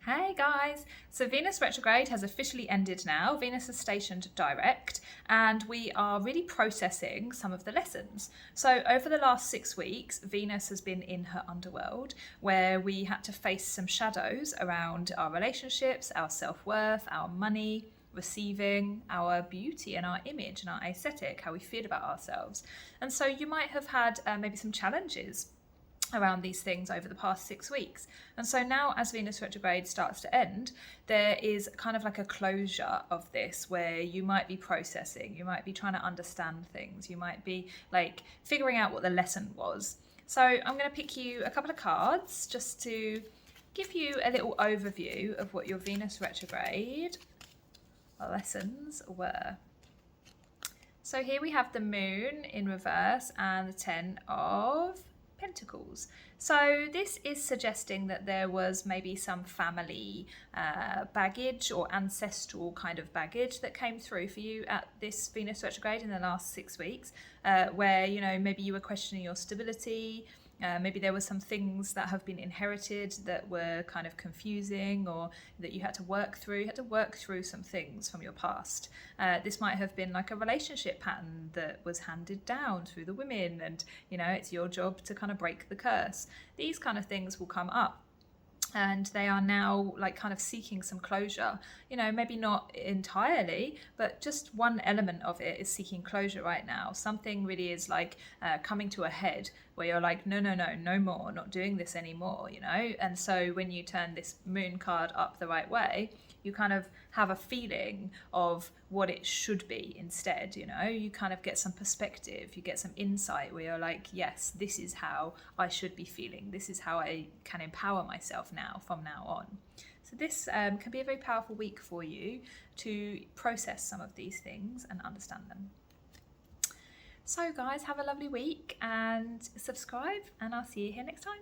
Hey guys! So Venus retrograde has officially ended now. Venus is stationed direct and we are really processing some of the lessons. So over the last 6 weeks, Venus has been in her underworld where we had to face some shadows around our relationships, our self-worth, our money, receiving, our beauty and our image and our aesthetic, how we feel about ourselves. And so you might have had maybe some challenges around these things over the past 6 weeks. And so now as Venus retrograde starts to end, there is kind of like a closure of this where you might be processing, you might be trying to understand things, you might be like figuring out what the lesson was. So I'm going to pick you a couple of cards just to give you a little overview of what your Venus retrograde lessons were. So here we have the Moon in reverse and the Ten of Pentacles. So this is suggesting that there was maybe some family baggage or ancestral kind of baggage that came through for you at this Venus retrograde in the last 6 weeks, where, you know, maybe you were questioning your stability. Maybe there were some things that have been inherited that were kind of confusing or that you had to work through. You had to work through some things from your past. This might have been like a relationship pattern that was handed down through the women and, you know, it's your job to kind of break the curse. These kind of things will come up. And they are now like kind of seeking some closure, you know, maybe not entirely, but just one element of it is seeking closure right now. Something really is like coming to a head where you're like, no more, not doing this anymore, you know. And so when you turn this Moon card up the right way, you kind of have a feeling of what it should be instead, you know. You kind of get some perspective, you get some insight where you're like, yes, this is how I should be feeling, this is how I can empower myself now from now on. So this can be a very powerful week for you to process some of these things and understand them. So guys, have a lovely week and subscribe, and I'll see you here next time.